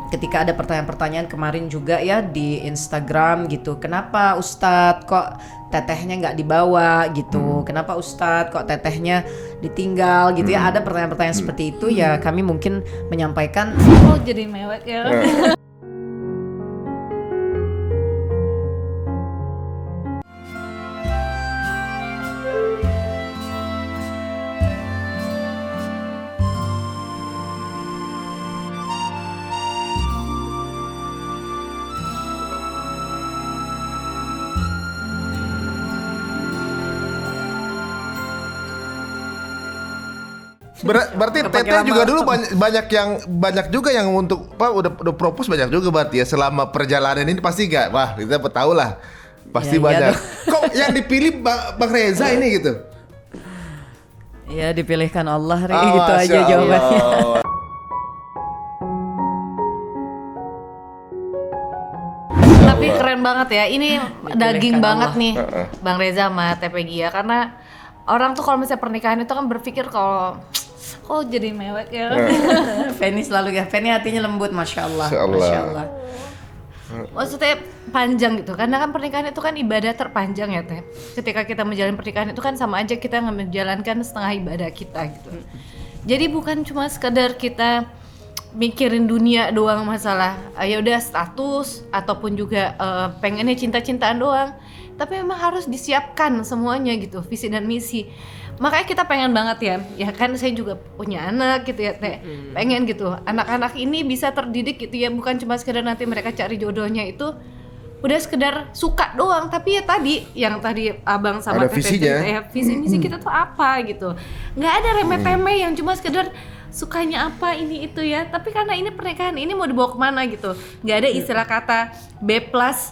ketika ada pertanyaan-pertanyaan kemarin juga ya di Instagram gitu, kenapa Ustadz kok tetehnya nggak dibawa gitu, kenapa Ustadz kok tetehnya ditinggal gitu ya, ada pertanyaan-pertanyaan seperti itu ya, kami mungkin menyampaikan jadi mewek ya. Berarti teteh juga dulu banyak juga yang untuk udah propose banyak juga berarti ya selama perjalanan ini, pasti nggak? Wah, kita tahu lah pasti Ya, banyak. iya Kok yang dipilih Bang Reza ini gitu? ya dipilihkan Allah, Ah, gitu aja Masya jawabannya. Allah. Tapi keren banget ya, ini daging Dipilihkan banget Allah. nih Bang Reza sama TP Gia, karena orang tuh kalau misalnya pernikahan itu kan berpikir kalau jadi mewek ya. Feni selalu ya, Feni hatinya lembut, Masya Allah. Masya Allah. Masya Allah. Maksudnya panjang gitu, karena kan pernikahan itu kan ibadah terpanjang ya Teh. Ketika kita menjalani pernikahan itu kan sama aja kita menjalankan setengah ibadah kita gitu. Jadi bukan cuma sekedar kita mikirin dunia doang, masalah ya udah status ataupun juga pengennya cinta-cintaan doang, tapi memang harus disiapkan semuanya gitu, visi dan misi. Makanya kita pengen banget ya kan, saya juga punya anak gitu ya Teh, pengen gitu anak-anak ini bisa terdidik gitu ya, bukan cuma sekedar nanti mereka cari jodohnya itu udah sekedar suka doang, tapi ya tadi yang tadi abang sama Ada Teteh visinya. cerita ya, visi misi kita tuh apa gitu, nggak ada remeh-temeh yang cuma sekedar sukanya apa ini itu ya, tapi karena ini pernikahan ini mau dibawa kemana gitu, nggak ada istilah kata B+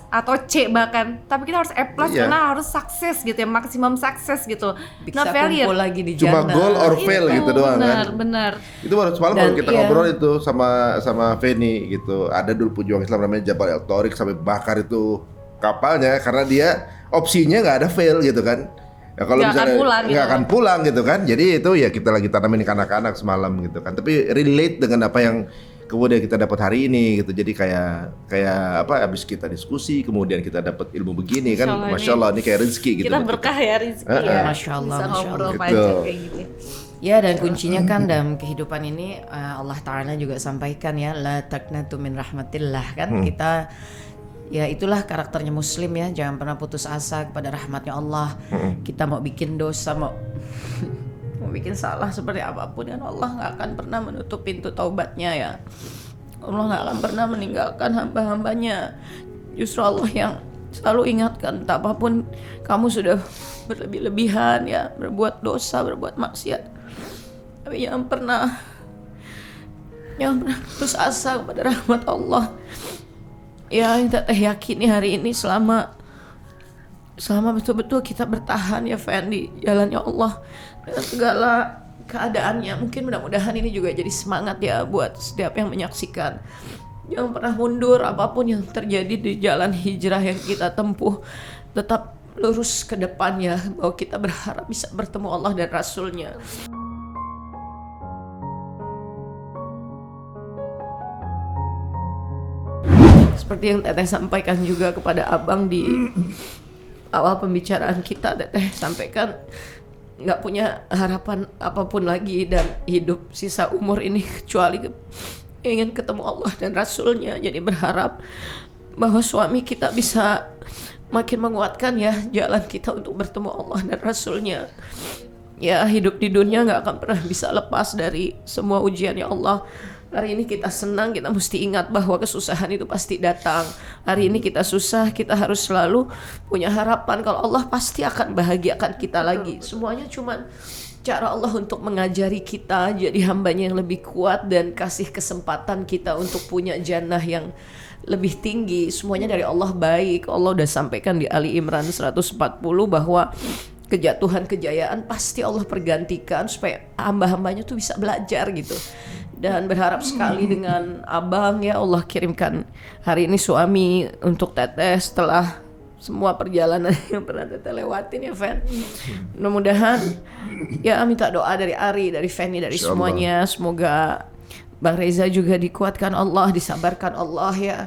atau C bahkan, tapi kita harus E+ Iya. karena harus sukses gitu ya, maksimum sukses gitu, Bisa failure. kumpul lagi di Cuma jannah. goal or fail gitu doang kan. Benar. Itu baru semalam Dan baru kita iya. ngobrol itu sama Feni gitu. Ada dulu pejuang Islam namanya Jabal El Tariq sampai bakar itu kapalnya karena dia opsinya nggak ada fail gitu kan. Ya kalau Nggak akan misalnya pulang nggak gitu. akan pulang gitu kan. Jadi itu ya kita lagi tanamin ke anak-anak semalam gitu kan. Tapi relate dengan apa yang kemudian kita dapat hari ini gitu. Jadi kayak apa, abis kita diskusi kemudian kita dapat ilmu begini kan. Masya Allah, ini kayak rezeki gitu. Kita buat berkah ya rezeki ya. Masya Allah, Bisa Masya ngobrol Allah. panjang Gitu. kayak gitu. Ya, dan kuncinya kan dalam kehidupan ini Allah Ta'ala juga sampaikan ya, la taqnatu min rahmatillah kan. Kita ya itulah karakternya muslim ya, jangan pernah putus asa kepada rahmatnya Allah. Kita mau bikin dosa, mau bikin salah seperti apapun kan, Allah nggak akan pernah menutup pintu taubatnya ya. Allah nggak akan pernah meninggalkan hamba-hambanya. Justru Allah yang selalu ingatkan, tak apapun kamu sudah berlebih-lebihan ya, berbuat dosa, berbuat maksiat, tapi jangan pernah putus asa kepada rahmat Allah. Ya, kita yakini hari ini selama betul-betul kita bertahan ya Fan di jalannya Allah dengan segala keadaannya. Mungkin mudah-mudahan ini juga jadi semangat ya buat setiap yang menyaksikan. Jangan pernah mundur apapun yang terjadi di jalan hijrah yang kita tempuh. Tetap lurus ke depan ya, bahwa kita berharap bisa bertemu Allah dan Rasulnya. Seperti yang Teteh sampaikan juga kepada Abang di awal pembicaraan kita, Teteh sampaikan nggak punya harapan apapun lagi dan hidup sisa umur ini kecuali ingin ketemu Allah dan Rasulnya. Jadi berharap bahwa suami kita bisa makin menguatkan ya jalan kita untuk bertemu Allah dan Rasulnya. Ya, hidup di dunia nggak akan pernah bisa lepas dari semua ujian ya Allah. Hari ini kita senang, kita mesti ingat bahwa kesusahan itu pasti datang. Hari ini kita susah, kita harus selalu punya harapan kalau Allah pasti akan bahagiakan kita lagi. Semuanya cuma cara Allah untuk mengajari kita jadi hambanya yang lebih kuat dan kasih kesempatan kita untuk punya jannah yang lebih tinggi. Semuanya dari Allah baik. Allah udah sampaikan di Ali Imran 140 bahwa kejatuhan kejayaan pasti Allah pergantikan supaya hamba-hambanya tuh bisa belajar gitu. Dan berharap sekali dengan Abang ya Allah kirimkan hari ini suami untuk Teteh setelah semua perjalanan yang pernah Teteh lewatin ya Fen. Mudah-mudahan ya minta doa dari Ari, dari Feni, dari semuanya, semoga Bang Reza juga dikuatkan Allah, disabarkan Allah ya,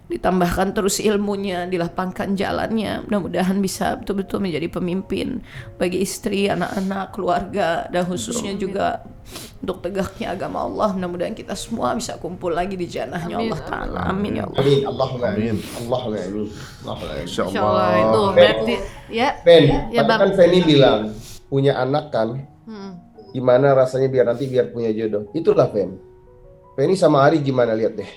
ditambahkan terus ilmunya, dilapangkan jalannya, mudah-mudahan bisa betul-betul menjadi pemimpin bagi istri, anak-anak, keluarga, dan khususnya juga untuk tegaknya agama Allah. Mudah-mudahan kita semua bisa kumpul lagi di jannahnya Allah Ta'ala. Amin ya Allah. Amin. Allahumma amin. Allahumma amin. Allahumma amin. Insya Insya Allah itu Allah. berarti ya. Fen, Ya, tadi Bang. kan Feni bilang punya anak kan, Hmm. gimana rasanya biar punya jodoh. Itulah Fen. Feni sama Ari gimana, lihat deh.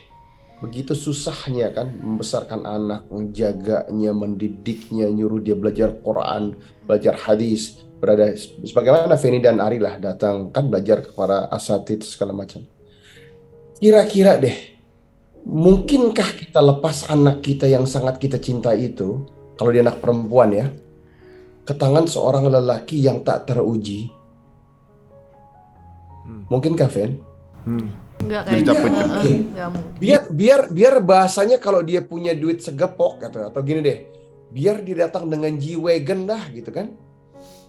Begitu susahnya kan membesarkan anak, menjaganya, mendidiknya, nyuruh dia belajar Quran, belajar hadis, berada sebagaimana Feni dan Ari lah datang kan belajar kepada asatidz segala macam. Kira-kira deh, mungkinkah kita lepas anak kita yang sangat kita cintai itu, kalau dia anak perempuan ya, ke tangan seorang lelaki yang tak teruji? Mungkinkah, Fen? Enggak Jadi kayak capek gitu. tuh. Enggak mungkin. Biar bahasanya kalau dia punya duit segepok atau gini deh, biar dia datang dengan G-Wagon dah gitu kan.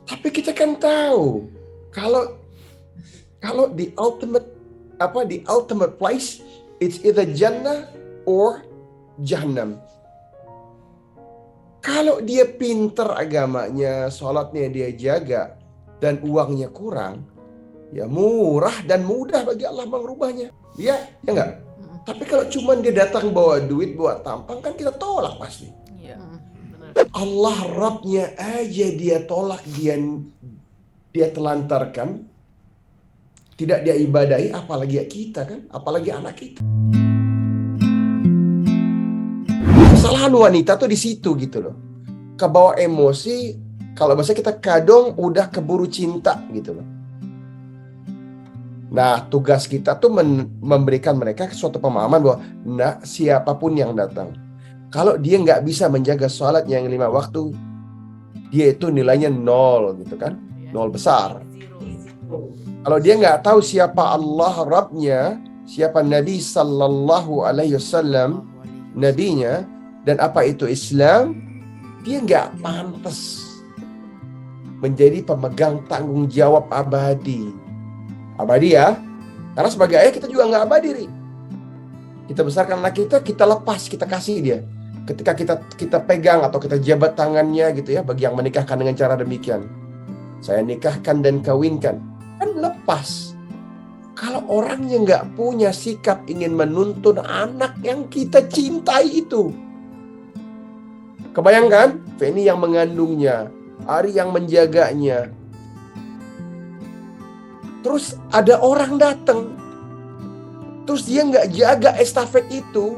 Tapi kita kan tahu kalau the ultimate place it's either Jannah or Jahannam. Kalau dia pinter agamanya, sholatnya dia jaga, dan uangnya kurang, ya murah dan mudah bagi Allah mengubahnya. Ya enggak? Tapi kalau cuman dia datang bawa duit, bawa tampang, kan kita tolak pasti. Iya. Allah Rabbnya aja dia tolak, dia telantarkan, tidak dia ibadahi, apalagi kita kan, apalagi anak kita. Kesalahan wanita tuh di situ gitu loh. Kebawa emosi, kalau bahasa kita kadang udah keburu cinta gitu loh. Nah, tugas kita tuh memberikan mereka suatu pemahaman bahwa siapapun yang datang, kalau dia nggak bisa menjaga sholat yang 5 waktu, dia itu nilainya 0 gitu kan, 0 besar. Kalau dia nggak tahu siapa Allah Rabbnya, siapa Nabi Sallallahu Alaihi Wasallam, nabinya, dan apa itu Islam, dia nggak pantas menjadi pemegang tanggung jawab abadi ya, karena sebagai ayah kita juga nggak abadi, Ri. Kita besarkan anak kita lepas, kita kasih dia. Ketika kita pegang atau kita jabat tangannya gitu ya, bagi yang menikahkan dengan cara demikian, saya nikahkan dan kawinkan, kan lepas. Kalau orang yang nggak punya sikap ingin menuntun anak yang kita cintai itu, kebayangkan Feni yang mengandungnya, Ari yang menjaganya. Terus ada orang datang, terus dia nggak jaga estafet itu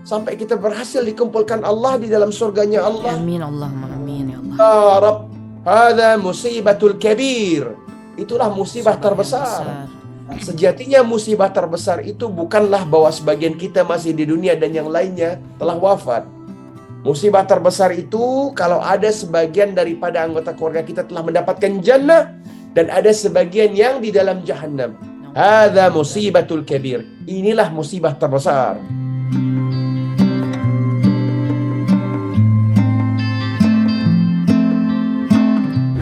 sampai kita berhasil dikumpulkan Allah di dalam surganya Allah. Amin Allahumma amin ya Allah. Ya Rabb, hadza musibatul kabir. Itulah musibah terbesar. Sejatinya musibah terbesar itu bukanlah bahwa sebagian kita masih di dunia dan yang lainnya telah wafat. Musibah terbesar itu kalau ada sebagian daripada anggota keluarga kita telah mendapatkan jannah, dan ada sebagian yang di dalam jahannam. Hadza musibatul kabir. Inilah musibah terbesar.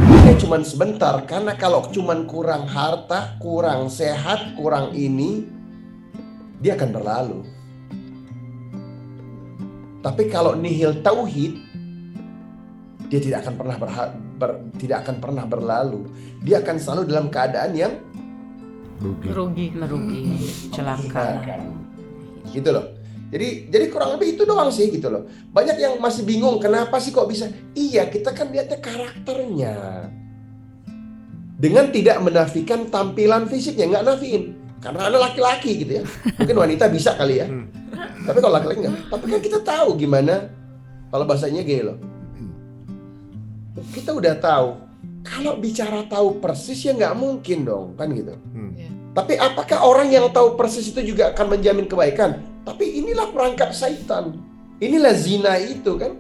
Ini cuman sebentar, karena kalau cuman kurang harta, kurang sehat, kurang ini, dia akan berlalu. Tapi kalau nihil tauhid, dia tidak akan pernah berlalu. Dia akan selalu dalam keadaan yang Rugi. Merugi, celaka. gitu loh. Jadi kurang lebih itu doang sih gitu loh. Banyak yang masih bingung kenapa sih kok bisa. Iya, kita kan lihatnya karakternya. Dengan tidak menafikan tampilan fisiknya, nggak nafiin. Karena ada laki-laki gitu ya. Mungkin wanita bisa kali ya. Tapi kalau laki-laki nggak. Tapi kan kita tahu gimana. Kalau bahasanya gini loh. Kita udah tahu. Kalau bicara tahu persis ya nggak mungkin dong, kan gitu. Tapi apakah orang yang tahu persis itu juga akan menjamin kebaikan? Tapi inilah perangkap syaitan. Inilah zina itu kan.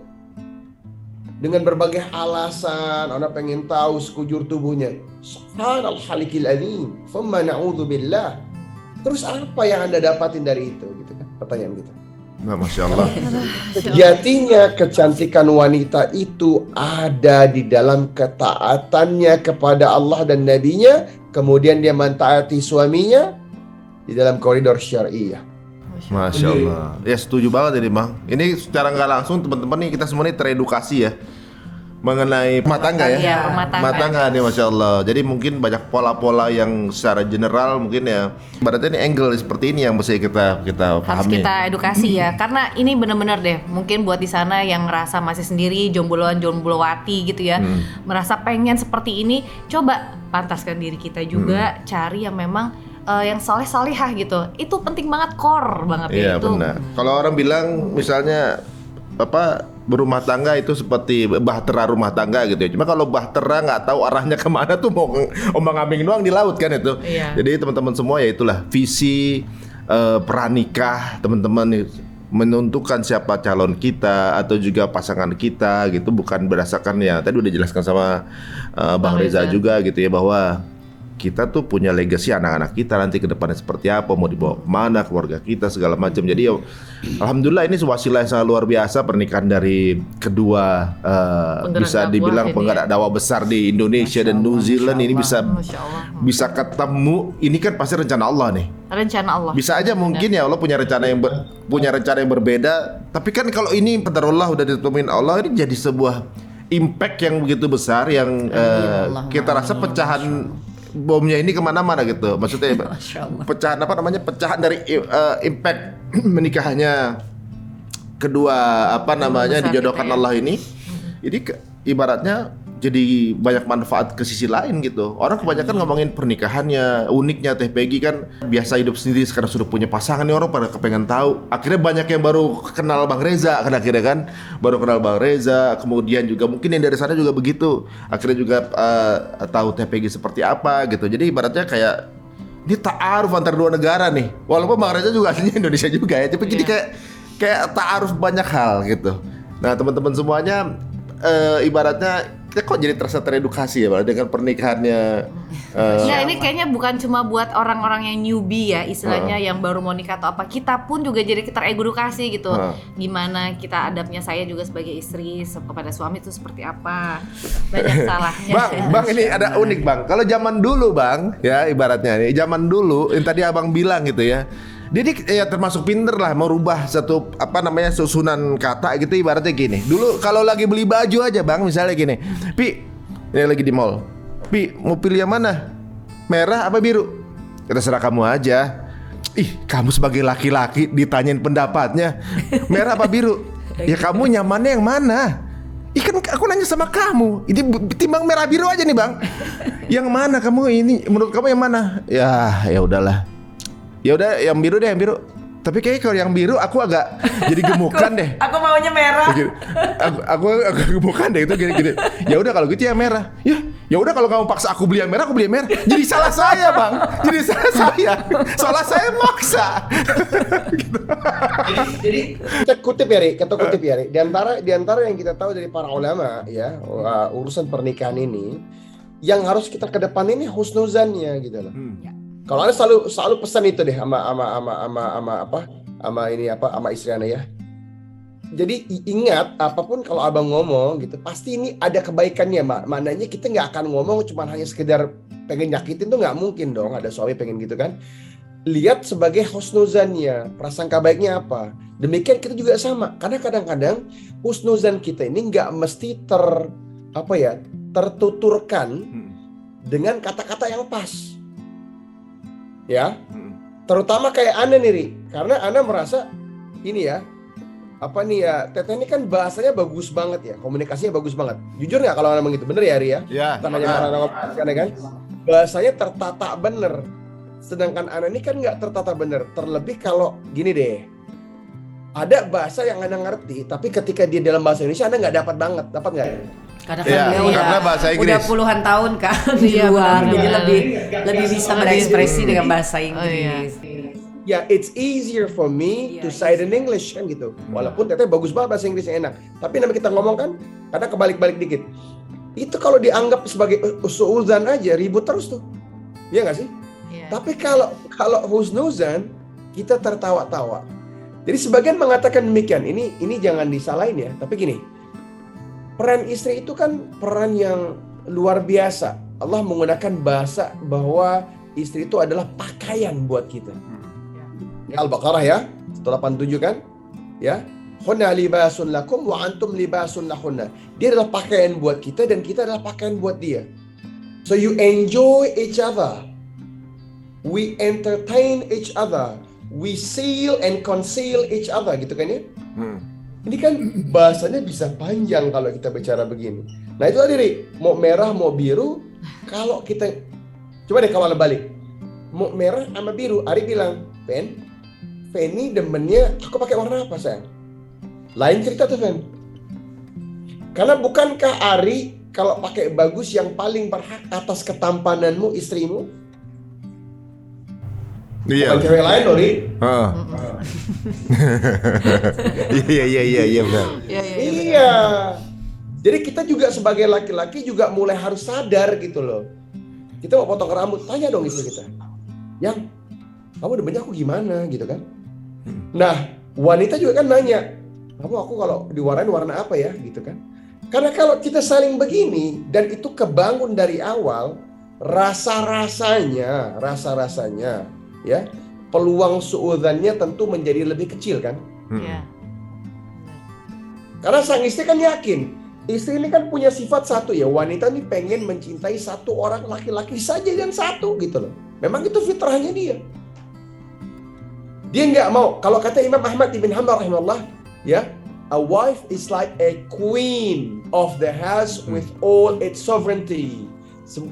Dengan berbagai alasan, Anda pengen tahu sekujur tubuhnya. Subhanal halikil alim. Thumma na'udzubillah. Terus apa yang Anda dapatin dari itu? Gitu kan? Pertanyaan kita. Nah, Masya Allah. Sejatinya kecantikan wanita itu ada di dalam ketaatannya kepada Allah dan Nabi-Nya. Kemudian dia mentaati suaminya. di dalam koridor syar'i ya. Masya Allah. Ya setuju banget ini Bang. Ini secara nggak langsung teman-teman nih kita semua nih teredukasi ya mengenai rumah tangga ya. Iya, rumah tangga. nih Masya Allah. Jadi mungkin banyak pola-pola yang secara general mungkin ya. Berarti ini angle seperti ini yang mesti kita Harus pahami. kita edukasi ya, karena ini bener-bener deh, mungkin buat di sana yang ngerasa masih sendiri, jombloan jomblowati gitu ya, merasa pengen seperti ini, coba pantaskan diri kita juga, cari yang memang yang soleh-solehah gitu. Itu penting banget, core banget ya Iya itu. benar. Kalau orang bilang misalnya berumah tangga itu seperti bahtera rumah tangga gitu ya. Cuma kalau bahtera nggak tahu arahnya kemana tuh mau ombang-ambing doang di laut kan itu. Iya. Jadi teman-teman semua ya itulah visi pranikah teman-teman menentukan siapa calon kita atau juga pasangan kita gitu, bukan berdasarkan ya tadi udah dijelaskan sama Bang Reza juga gitu ya, bahwa kita tuh punya legacy anak-anak kita nanti ke depannya seperti apa, mau dibawa kemana, keluarga kita segala macam. Jadi ya, alhamdulillah ini wasilah yang sangat luar biasa pernikahan dari kedua bisa dibilang penggerak dakwah besar di Indonesia dan New Zealand ini bisa ketemu. Ini kan pasti rencana Allah nih. Rencana Allah. Bisa aja mungkin ya Allah punya rencana yang berbeda. Tapi kan kalau ini qadarullah udah ditemuin Allah, ini jadi sebuah impact yang begitu besar yang kita rasa pecahan bomnya ini kemana-mana gitu. Maksudnya pecahan pecahan dari impact menikahannya kedua dijodohkan Allah ini ibaratnya jadi banyak manfaat ke sisi lain gitu. Orang kebanyakan ngomongin pernikahannya, uniknya Teh Peggy kan biasa hidup sendiri, sekarang sudah punya pasangan nih, orang pada kepengen tahu. Akhirnya banyak yang baru kenal Bang Reza kan, akhirnya kan baru kenal Bang Reza, kemudian juga mungkin yang dari sana juga begitu. Akhirnya juga tahu Teh Peggy seperti apa gitu. Jadi ibaratnya kayak ini ta'aruf antar dua negara nih. Walaupun Bang Reza juga aslinya Indonesia juga ya, tapi jadi kayak ta'aruf banyak hal gitu. Nah, teman-teman semuanya ibaratnya kita kok jadi terasa teredukasi ya Bang, dengan pernikahannya. Nah ini kayaknya bukan cuma buat orang-orang yang newbie ya, istilahnya yang baru mau nikah atau apa. Kita pun juga jadi teredukasi gitu. Gimana kita adabnya, saya juga sebagai istri kepada suami itu seperti apa. Banyak salahnya. Bang ini ada unik Bang. Kalau zaman dulu Bang, ya ibaratnya nih, zaman dulu yang tadi Abang bilang gitu ya. Jadi ya termasuk pinter lah merubah satu susunan kata gitu, ibaratnya gini. Dulu kalau lagi beli baju aja Bang, misalnya gini, Pi, ini lagi di mall, Pi mau pilih yang mana? Merah apa biru? Ya terserah kamu aja. Ih, kamu sebagai laki-laki ditanyain pendapatnya, merah apa biru? Ya kamu nyamannya yang mana? Ih kan aku nanya sama kamu, ini timbang merah biru aja nih Bang. Yang mana kamu ini? Menurut kamu yang mana? Ya udahlah. Ya udah yang biru deh, yang biru. Tapi kayaknya kalau yang biru aku agak jadi gemukan deh. Aku maunya merah. Aku agak gemukan deh itu gini. Ya udah kalau gitu yang merah. Ya udah kalau kamu paksa aku beli yang merah, aku beli yang merah. Jadi salah saya Bang. Jadi salah saya. Soalnya saya maksa. Gitu. Jadi kita kutip ya Ri. Di antara yang kita tahu dari para ulama ya, urusan pernikahan ini, yang harus kita kedepanin ini husnuzannya gitu loh. Kalau Anda selalu pesan itu deh sama istri Anda ya. Jadi ingat, apapun kalau abang ngomong gitu, pasti ini ada kebaikannya, maknanya kita nggak akan ngomong cuma hanya sekedar pengen nyakitin, tuh nggak mungkin dong. Ada suami pengen gitu kan. Lihat sebagai husnuzannya, prasangka baiknya apa. Demikian kita juga sama. Karena kadang-kadang husnuzan kita ini nggak mesti tertuturkan dengan kata-kata yang pas. Ya, terutama kayak Anda nih Ri, karena Anda merasa ini ya, Teteh ini kan bahasanya bagus banget ya, komunikasinya bagus banget. Jujur nggak kalau Anda begitu, bener ya Ri ya? Iya. Kan bahasanya tertata bener, sedangkan Anda ini kan nggak tertata bener. Terlebih kalau gini deh, ada bahasa yang Anda ngerti, tapi ketika dia dalam bahasa Indonesia Anda nggak dapat nggak? Karena karena bahasa Inggris udah puluhan tahun kan di luar, jadi lebih bisa berekspresi dengan bahasa Inggris. Ya, it's easier for me to say it in English kan gitu. Walaupun Teteh bagus banget bahasa Inggrisnya enak, tapi namanya kita ngomong kan kadang kebalik-balik dikit. Itu kalau dianggap sebagai suuzan aja ribut terus tuh, iya nggak sih? Yeah. Tapi kalau husnuzan kita tertawa-tawa. Jadi sebagian mengatakan demikian. Ini jangan disalahin ya. Tapi gini. Peran istri itu kan peran yang luar biasa. Allah menggunakan bahasa bahwa istri itu adalah pakaian buat kita. Ini Al-Baqarah ya, 187 kan? Ya. Hunna libasun lakum wa antum libasun lahunna. Dia adalah pakaian buat kita dan kita adalah pakaian buat dia. So you enjoy each other. We entertain each other. We seal and conceal each other, gitu kan ya? Ini kan bahasanya bisa panjang kalau kita bicara begini. Nah itu tadi, Ri. Mau merah, mau biru. Kalau kita, coba deh kawal balik. Mau merah sama biru. Ari bilang, Fen ini demennya aku pakai warna apa, sayang? Lain cerita tuh, Fen. Karena bukankah Ari kalau pakai bagus yang paling berhak atas ketampananmu istrimu? Iya. Bukan cewek lain loh, Ri. Iya benar. Iya. Jadi kita juga sebagai laki-laki juga mulai harus sadar gitu loh. Kita mau potong rambut, tanya dong istri kita. Yang, kamu demennya aku gimana gitu kan? Nah, wanita juga kan nanya, aku kalau diwarnain warna apa ya gitu kan? Karena kalau kita saling begini dan itu kebangun dari awal, rasa-rasanya ya, peluang suudzannya tentu menjadi lebih kecil kan? Iya. Karena sang istri kan yakin, istri ini kan punya sifat satu ya, wanita ini pengen mencintai satu orang laki-laki saja dan satu gitu loh. Memang itu fitrahnya dia. Dia nggak mau, kalau kata Imam Ahmad ibn Hanbal rahimahullah, ya, a wife is like a queen of the house with all its sovereignty.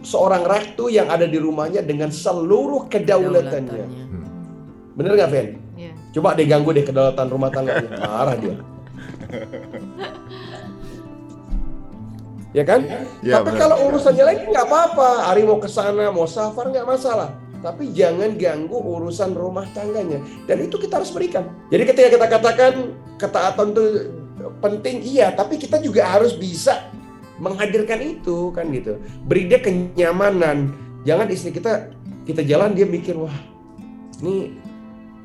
Seorang ratu yang ada di rumahnya dengan seluruh kedaulatannya. Bener nggak, Fen? Iya. Coba deh ganggu deh kedaulatan rumah tangganya, marah dia. Ya kan? Ya, tapi benar. kalau urusannya lain nggak apa-apa. Ari mau ke sana, mau safar nggak masalah. Tapi jangan ganggu urusan rumah tangganya. Dan itu kita harus berikan. Jadi ketika kita katakan ketaatan itu penting, iya. Tapi kita juga harus bisa menghadirkan itu kan gitu. Beri dia kenyamanan. Jangan istri kita jalan dia mikir, wah ini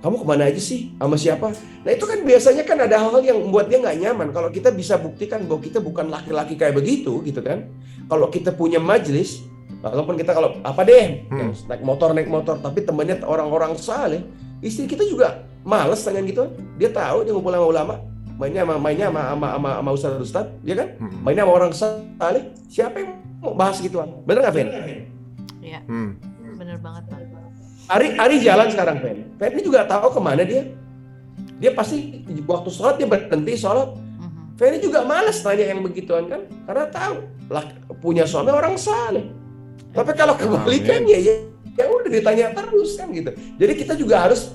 kamu kemana aja sih? Sama siapa? Nah itu kan biasanya kan ada hal-hal yang membuat dia nggak nyaman. Kalau kita bisa buktikan bahwa kita bukan laki-laki kayak begitu gitu kan. Kalau kita punya majelis, walaupun kita kalau apa deh naik motor tapi temannya orang-orang saleh, istri kita juga males dengan gitu. Dia tahu dia ngumpul sama ulama, mainnya sama ustaz, ya kan? Mainnya sama orang saleh. Siapa yang mau bahas gituan? Bener nggak, Fen? Iya. Bener banget, Pak. Ari jalan sekarang, Fen. Fen ini juga tahu kemana dia. Dia pasti waktu sholat dia berhenti sholat. Fen ini juga malas tanya yang begituan kan, karena tahu lah punya suami orang saleh. Tapi kalau kebalikannya ya udah ditanya terus kan gitu. Jadi kita juga harus,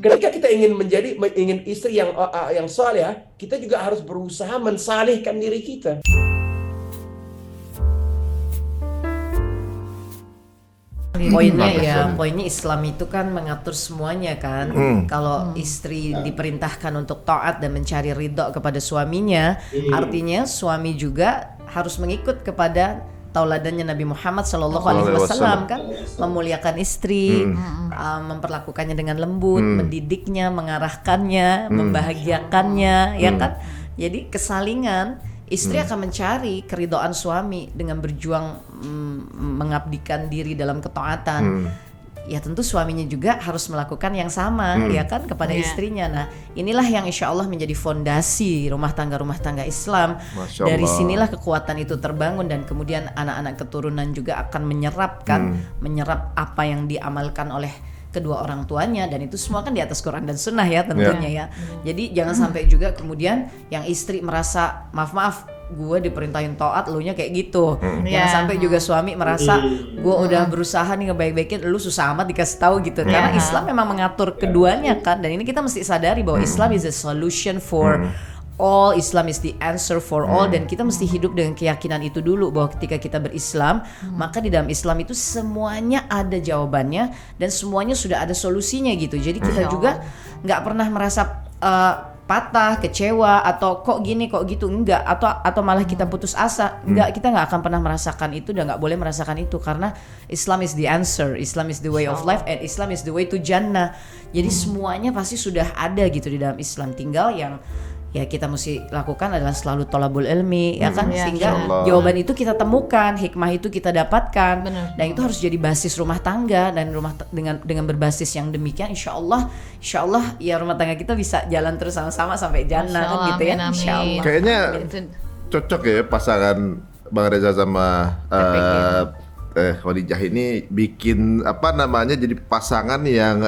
ketika kita ingin istri yang saleh, kita juga harus berusaha mensalihkan diri kita. Poinnya Islam itu kan mengatur semuanya kan. Kalau istri diperintahkan untuk taat dan mencari ridho kepada suaminya, artinya suami juga harus mengikut kepada tauladannya Nabi Muhammad SAW kan, memuliakan istri, memperlakukannya dengan lembut, mendidiknya, mengarahkannya, membahagiakannya, ya kan. Jadi kesalingan. Istri akan mencari keridhaan suami dengan berjuang mengabdikan diri dalam ketaatan. Ya tentu suaminya juga harus melakukan yang sama ya kan kepada istrinya. Nah inilah yang insya Allah menjadi fondasi rumah tangga Islam. Dari sinilah kekuatan itu terbangun dan kemudian anak-anak keturunan juga akan menyerap apa yang diamalkan oleh kedua orang tuanya, dan itu semua kan di atas Quran dan Sunnah ya tentunya ya. Jadi jangan sampai juga kemudian yang istri merasa maaf gue diperintahin taat, elunya kayak gitu. Jangan sampai juga suami merasa gue udah berusaha nih ngebaik-baikin, lu susah amat dikasih tahu gitu. Karena Islam memang mengatur keduanya kan, dan ini kita mesti sadari bahwa Islam is a solution for all, Islam is the answer for all, dan kita mesti hidup dengan keyakinan itu dulu bahwa ketika kita berislam, maka di dalam Islam itu semuanya ada jawabannya dan semuanya sudah ada solusinya gitu. Jadi kita juga nggak pernah merasa patah, kecewa atau kok gini kok gitu, enggak, atau malah kita putus asa, enggak, kita nggak akan pernah merasakan itu dan nggak boleh merasakan itu, karena Islam is the answer, Islam is the way of life, and Islam is the way to Jannah. Jadi semuanya pasti sudah ada gitu di dalam Islam, tinggal yang ya kita mesti lakukan adalah selalu tholabul ilmi, ya kan, Ya, sehingga insyaallah. jawaban itu kita temukan, hikmah itu kita dapatkan, Benar. dan itu harus jadi basis rumah tangga, dan dengan berbasis yang demikian, insya Allah ya rumah tangga kita bisa jalan terus sama-sama sampai jannah, Masya kan Allah, gitu ya, amin, amin. insya Allah. Kayaknya Itu- cocok ya pasangan Bang Reza sama Khadijah ini bikin apa namanya, jadi pasangan yang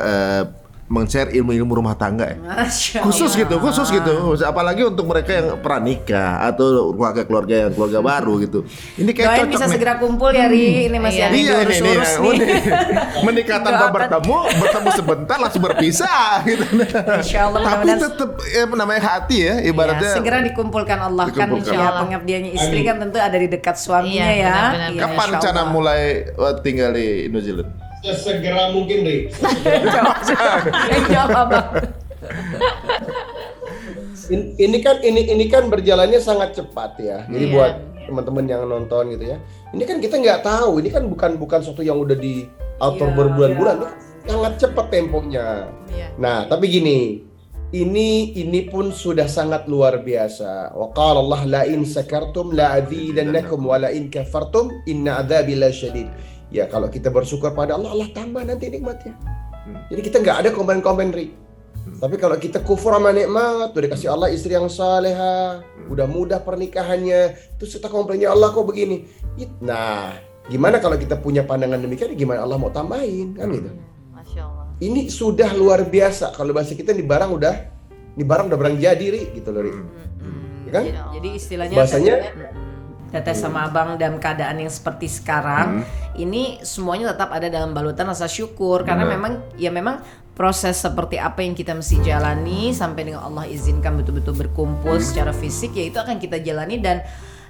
men-share ilmu-ilmu rumah tangga ya. Masya Khusus Allah. gitu, apalagi untuk mereka yang pernah nikah atau keluarga baru gitu. Ini kayak Doain cocok bisa nih. segera kumpul ya Ri, ini masih Iya. ada yang Iya diurus-urus nih. Menikah tanpa bertemu sebentar langsung berpisah gitu. Insya Allah Tapi mudah-mudahan tetap namanya hati ya, ibaratnya. ya, segera dikumpulkan Allah kan, Dikumpulkan. ya pengabdiannya istri kan tentu ada di dekat suaminya Iya, ya. benar-benar. Iya, Kapan insya rencana Allah. mulai tinggal di New Zealand? Sesegera mungkin, Ri. Jawab Bang. Ini kan berjalannya sangat cepat ya. Jadi Iya. buat teman-teman yang nonton gitu ya. Ini kan kita nggak tahu. Ini kan bukan sesuatu yang udah diatur Iya, berbulan-bulan. iya. Ini sangat cepat temponya. Iya. Nah, tapi gini. Ini pun sudah sangat luar biasa. Wa qala Allah la in sakartum la azidannakum wa la in kafartum inna adzabi lasyadid. Ya, kalau kita bersyukur pada Allah, Allah tambah nanti nikmatnya. Jadi kita nggak ada komen-komen, Ri. Tapi kalau kita kufur sama nikmat, udah dikasih Allah istri yang salehah, udah mudah pernikahannya, terus kita komplain, ya Allah kok begini. Nah, gimana kalau kita punya pandangan demikian, gimana Allah mau tambahin, kan gitu. Masya Allah. Ini sudah luar biasa. Kalau bahasa kita, ini barang udah barang jadi, Ri, gitu loh, Ri. Ya kan? Jadi istilahnya Bahasanya- Teteh sama Abang dalam keadaan yang seperti sekarang ini semuanya tetap ada dalam balutan rasa syukur, karena memang proses seperti apa yang kita mesti jalani sampai dengan Allah izinkan betul-betul berkumpul secara fisik, ya itu akan kita jalani, dan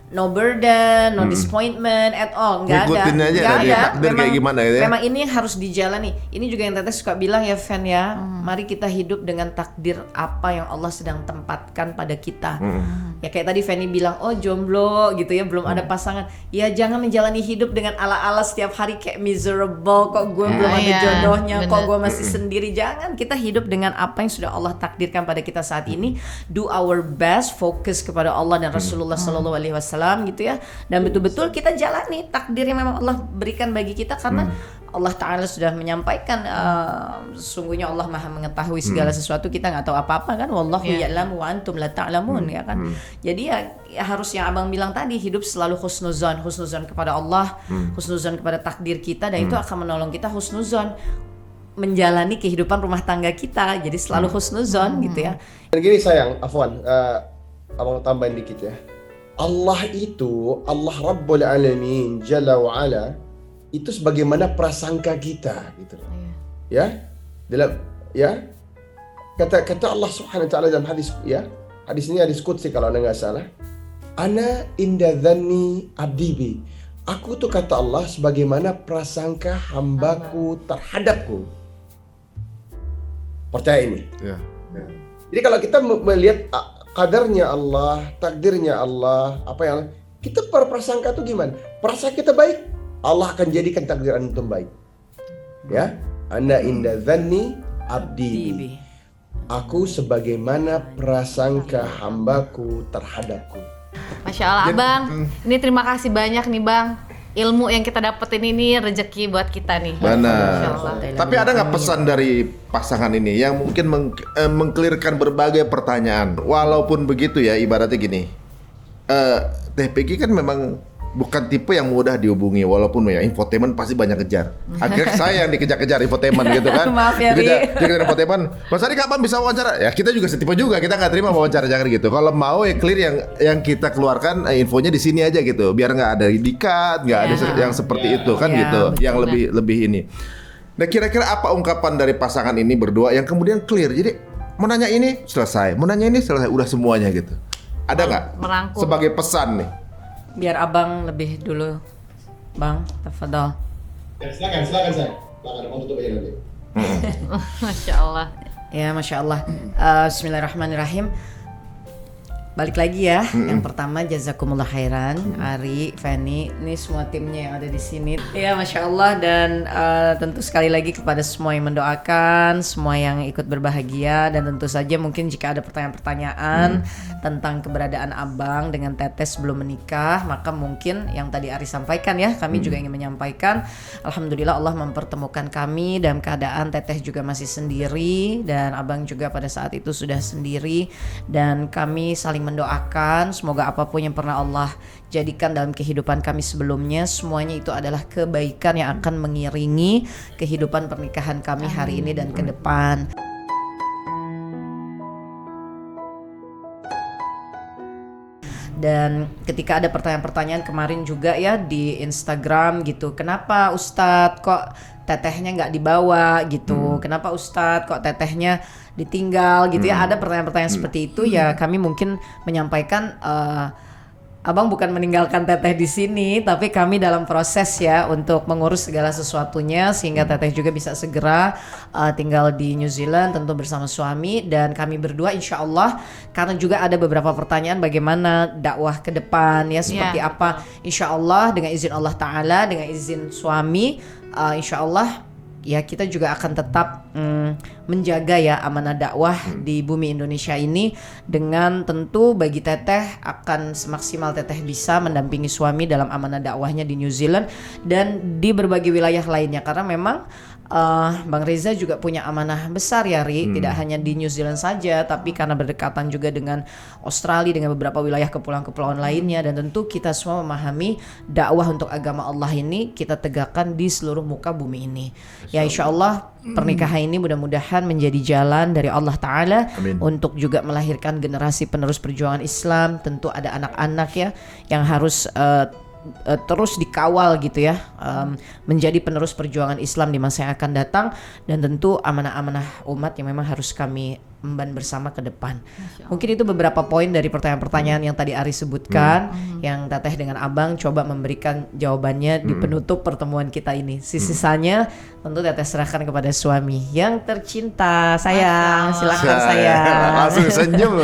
no burden, no disappointment at all, nggak ada, Ngikutin aja nggak tadi takdir kayak gimana gitu ya. Memang ini harus dijalani. Ini juga yang Teteh suka bilang ya, Fen ya, mari kita hidup dengan takdir apa yang Allah sedang tempatkan pada kita. Ya kayak tadi Fanny bilang, oh jomblo gitu ya, belum ada pasangan. Ya jangan menjalani hidup dengan ala-ala setiap hari kayak miserable, kok gue belum ada Iya, jodohnya, kok bener. gue masih sendiri. Jangan, kita hidup dengan apa yang sudah Allah takdirkan pada kita saat ini. Do our best, fokus kepada Allah dan Rasulullah Sallallahu Alaihi Wasallam gitu ya, dan betul-betul kita jalani takdir yang memang Allah berikan bagi kita, karena Allah Ta'ala sudah menyampaikan, sesungguhnya Allah Maha mengetahui segala sesuatu, kita nggak tahu apa-apa kan, wallahu Iya. ya'lamu wa antum la ta'lamun, ya kan. Jadi ya harus yang Abang bilang tadi, hidup selalu husnuzon kepada Allah, husnuzon kepada takdir kita, dan itu akan menolong kita husnuzon menjalani kehidupan rumah tangga kita, jadi selalu husnuzon gitu ya. Dan gini sayang, Afwan, abang tambahin dikit ya. Allah itu, Allah Rabbul Alamin Jalla wa Ala, itu sebagaimana prasangka kita gitu. Ya. Dalam ya. Kata Allah Subhanahu wa taala dalam hadis ya. Hadis ini hadis qudsi kalau anda nggak salah. Ana inda dhanni abdi bi. Aku tuh kata Allah sebagaimana prasangka hambaku terhadapku. Percaya ini. Ya. Jadi kalau kita melihat kadarnya Allah, takdirnya Allah, apa yang kita berprasangka tuh gimana? Prasangka kita baik, Allah akan jadikan takdir antum baik. Ya, Ana inda dhanni abdi bi. Aku sebagaimana prasangka hambaku terhadapku. Masya Allah, Abang. Ini terima kasih banyak nih, Bang. Ilmu yang kita dapetin ini rezeki buat kita nih. Masya Benar. Allah. Tapi ada nggak pesan dari pasangan ini yang mungkin mengklirkan berbagai pertanyaan? Walaupun begitu ya, ibaratnya gini, Teh Peggy kan memang bukan tipe yang mudah dihubungi, walaupun ya infotainment pasti banyak kejar. Akhirnya saya yang dikejar-kejar infotainment gitu kan. Maaf ya, Dikejar infotainment. Mas Adi kapan bisa wawancara? Ya kita juga setipe juga, kita nggak terima wawancara jangan gitu. Kalau mau ya clear yang kita keluarkan infonya di sini aja gitu, biar nggak ada dikat, nggak ada yang seperti itu kan Ya, gitu, betul. yang lebih ini. Nah kira-kira apa ungkapan dari pasangan ini berdua yang kemudian clear? Jadi mau nanya ini selesai, mau nanya ini selesai, udah semuanya gitu. Ada nggak? Merangkum. Sebagai pesan nih. Biar Abang lebih dulu, Bang, tafadhol. Silakan saya. Silakan, mau tutup aja nanti. Masya Allah. Ya, Masya Allah. Bismillahirrahmanirrahim. Balik lagi ya. Yang pertama jazakumullah khairan, Ari, Fanny, ini semua timnya yang ada di sini. Ya, masya Allah, dan tentu sekali lagi kepada semua yang mendoakan, semua yang ikut berbahagia, dan tentu saja mungkin jika ada pertanyaan-pertanyaan tentang keberadaan Abang dengan Teteh sebelum menikah, maka mungkin yang tadi Ari sampaikan ya, kami juga ingin menyampaikan, alhamdulillah Allah mempertemukan kami dalam keadaan Teteh juga masih sendiri dan Abang juga pada saat itu sudah sendiri, dan kami saling mendoakan semoga apapun yang pernah Allah jadikan dalam kehidupan kami sebelumnya, semuanya itu adalah kebaikan yang akan mengiringi kehidupan pernikahan kami hari ini dan ke depan. Dan ketika ada pertanyaan-pertanyaan kemarin juga ya di Instagram gitu, kenapa Ustadz kok tetehnya nggak dibawa gitu, kenapa Ustadz kok tetehnya ditinggal gitu ya, ada pertanyaan-pertanyaan seperti itu ya. Kami mungkin menyampaikan Abang bukan meninggalkan Teteh di sini, tapi kami dalam proses ya untuk mengurus segala sesuatunya sehingga Teteh juga bisa segera tinggal di New Zealand tentu bersama suami, dan kami berdua insya Allah karena juga ada beberapa pertanyaan bagaimana dakwah ke depan ya seperti apa, insya Allah dengan izin Allah Ta'ala, dengan izin suami insya Allah ya kita juga akan tetap menjaga ya amanah dakwah di bumi Indonesia ini, dengan tentu bagi Teteh akan semaksimal Teteh bisa mendampingi suami dalam amanah dakwahnya di New Zealand dan di berbagai wilayah lainnya, karena memang Bang Reza juga punya amanah besar ya Ri, tidak hanya di New Zealand saja tapi karena berdekatan juga dengan Australia, dengan beberapa wilayah kepulauan-kepulauan lainnya, dan tentu kita semua memahami dakwah untuk agama Allah ini kita tegakkan di seluruh muka bumi ini. Ya insya Allah pernikahan ini mudah-mudahan menjadi jalan dari Allah Ta'ala untuk juga melahirkan generasi penerus perjuangan Islam. Tentu ada anak-anak ya yang harus terus dikawal gitu ya, menjadi penerus perjuangan Islam di masa yang akan datang, dan tentu amanah-amanah umat yang memang harus kami emban bersama ke depan. Mungkin itu beberapa poin dari pertanyaan-pertanyaan yang tadi Ari sebutkan, yang Teteh dengan Abang coba memberikan jawabannya di penutup pertemuan kita ini. Sisanya tentu Teteh serahkan kepada suami yang tercinta. Sayang, silakan sayang. Langsung senyum.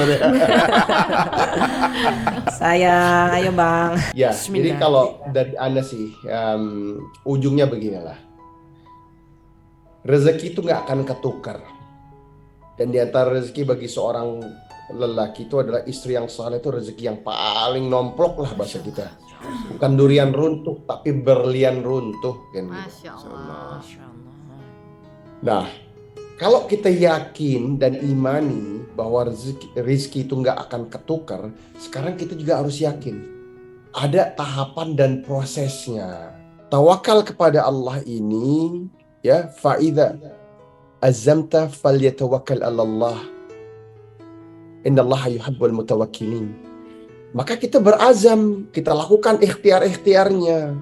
Sayang, ayo Bang. Ya, Bismillah. jadi kalau dari Anda sih, ujungnya beginilah. Rezeki itu nggak akan ketukar. Dan di antara rezeki bagi seorang lelaki itu adalah istri yang saleh, itu rezeki yang paling nomplok lah bahasa kita. Bukan durian runtuh, tapi berlian runtuh kan gitu. Masya Allah. Nah, kalau kita yakin dan imani bahwa rezeki itu nggak akan ketukar, sekarang kita juga harus yakin ada tahapan dan prosesnya. Tawakal kepada Allah ini ya, faida azamta falyatawakkal 'ala Allah. Innallaha yuhibbul mutawakkilin. Maka kita berazam, kita lakukan ikhtiar-ikhtiarnya.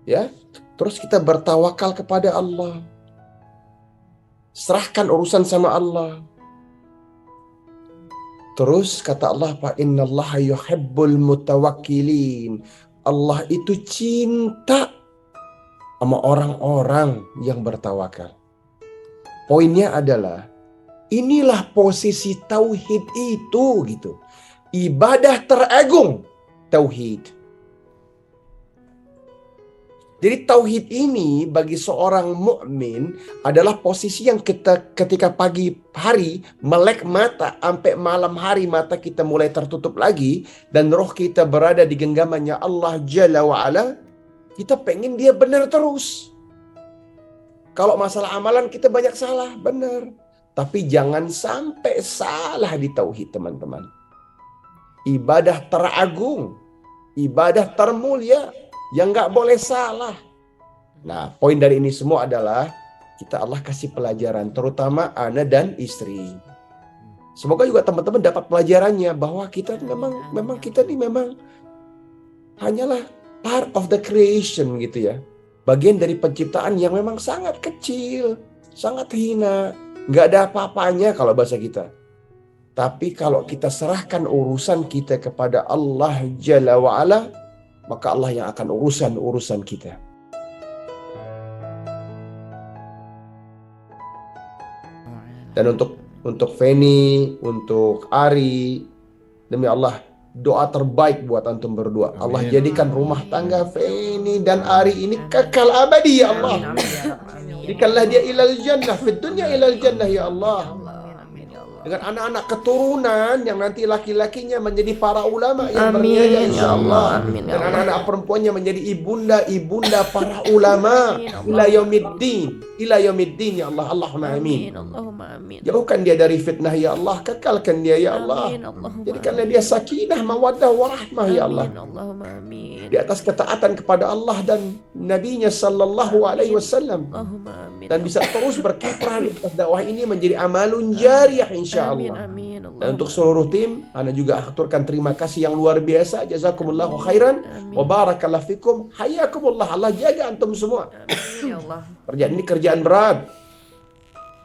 Ya, terus kita bertawakal kepada Allah. Serahkan urusan sama Allah. Terus kata Allah, fa innallaha yuhibbul mutawakkilin. Allah itu cinta sama orang-orang yang bertawakal. Poinnya adalah inilah posisi tauhid itu gitu. Ibadah teragung tauhid. Jadi tauhid ini bagi seorang mukmin adalah posisi yang ketika pagi hari melek mata sampai malam hari mata kita mulai tertutup lagi dan roh kita berada di genggamannya Allah Jalla wa Ala, kita pengen dia benar terus. Kalau masalah amalan kita banyak salah, benar. Tapi jangan sampai salah di tauhid teman-teman. Ibadah teragung, ibadah termulia yang nggak boleh salah. Nah, poin dari ini semua adalah kita Allah kasih pelajaran, terutama anak dan istri. Semoga juga teman-teman dapat pelajarannya bahwa kita memang kita ini memang hanyalah part of the creation gitu ya. Bagian dari penciptaan yang memang sangat kecil, sangat hina, nggak ada apa-apanya kalau bahasa kita. Tapi kalau kita serahkan urusan kita kepada Allah Jalla wa'ala, maka Allah yang akan urusan kita. Dan untuk Feni, untuk Ari, demi Allah, doa terbaik buat antum berdua. Allah jadikan rumah tangga Feni dan Ari ini kekal abadi ya Allah. Amin ya Rabb. Amin. Jadikanlah dia ilal jannah, fid dunya ilal jannah ya Allah. Amin ya Allah. Dengan anak-anak keturunan yang nanti laki-lakinya menjadi para ulama yang Amin berniaga ya insya Allah. Allah. Amin ya Dan Allah. anak-anak perempuannya menjadi ibunda para ulama. Amin, Allah. Ila yaumiddin. Ila yaumiddin ya Allah. Allahumma amin. Amin. Allahumma amin. Jauhkan dia dari fitnah ya Allah. Kekalkan dia ya Allah. Amin. Allahumma Jadikanlah dia sakinah, mawaddah, warahmah ya Allah. Amin. Allahumma amin. Di atas ketaatan kepada Allah dan Nabi-Nya sallallahu alaihi wasallam. Allahumma amin. Dan bisa terus berkiprah di atas dakwah ini menjadi amalun jariyah insya Amin. Allah. Amin. Dan untuk seluruh tim, Ana juga aturkan terima kasih yang luar biasa. Jazakumullahu khairan. Amin. Wa barakallahu fikum. Hayakumullah. Allah jaga antum semua. Amin ya Allah. Kerjaan ini kerjaan berat.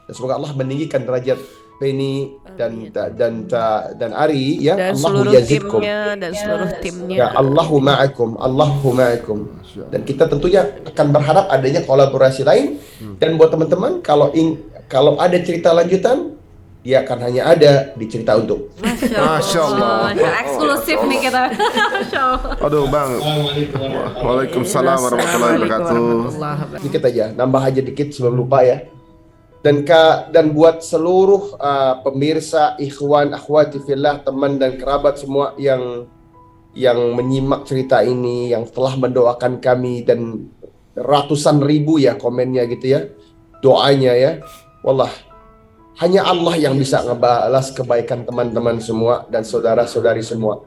Dan semoga Allah meninggikan derajat Penny dan Ari ya. Dan Allahu seluruh yazidkum. timnya dan seluruh timnya. Ya Allahu ma'akum, Allahu ma'akum. Dan kita tentunya akan berharap adanya kolaborasi lain. Dan buat teman-teman kalau ada cerita lanjutan, dia akan hanya ada di cerita untuk. Masya Allah. Eksklusif nih kita. Masya Allah. Aduh bang. Waalaikumsalam warahmatullahi wabarakatuh. Sedikit aja, nambah aja dikit sebelum lupa ya. Dan buat seluruh pemirsa, ikhwan, akhwati fillah, teman dan kerabat semua yang menyimak cerita ini, yang telah mendoakan kami dan ratusan ribu ya komennya gitu ya, doanya ya. Wallah, hanya Allah yang bisa ngebalas kebaikan teman-teman semua dan saudara-saudari semua.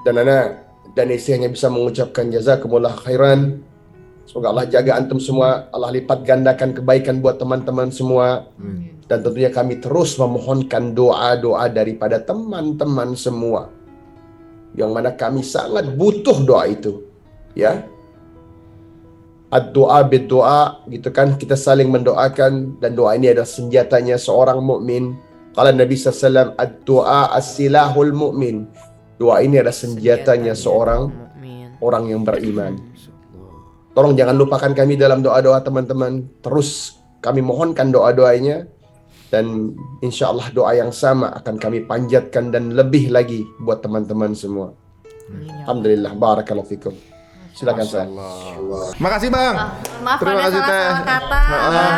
Dan istri hanya bisa mengucapkan jazakumullah khairan. Semoga Allah jaga antum semua, Allah lipat gandakan kebaikan buat teman-teman semua. Dan tentunya kami terus memohonkan doa-doa daripada teman-teman semua. Yang mana kami sangat butuh doa itu. Ya. Ad-doa bid-doa gitu kan, kita saling mendoakan dan doa ini adalah senjatanya seorang mukmin. Qala Nabi sallallahu alaihi wasallam, ad-doa as-silahul mu'min. Doa ini adalah senjatanya seorang orang yang beriman. Tolong jangan lupakan kami dalam doa-doa teman-teman. Terus kami mohonkan doa-doanya. Dan insya Allah doa yang sama akan kami panjatkan dan lebih lagi buat teman-teman semua. Alhamdulillah. Barakallahu fikum. Silakan saya. Makasih bang. Maaf Terima ada kasih, Teh. salah-salah kata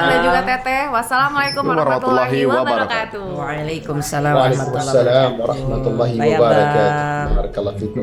dan juga Teteh. Wassalamualaikum warahmatullahi wabarakatuh. Waalaikumsalam Waalaikumsalam warahmatullahi Bye, wabarakatuh. Abang. Barakallahu fikum.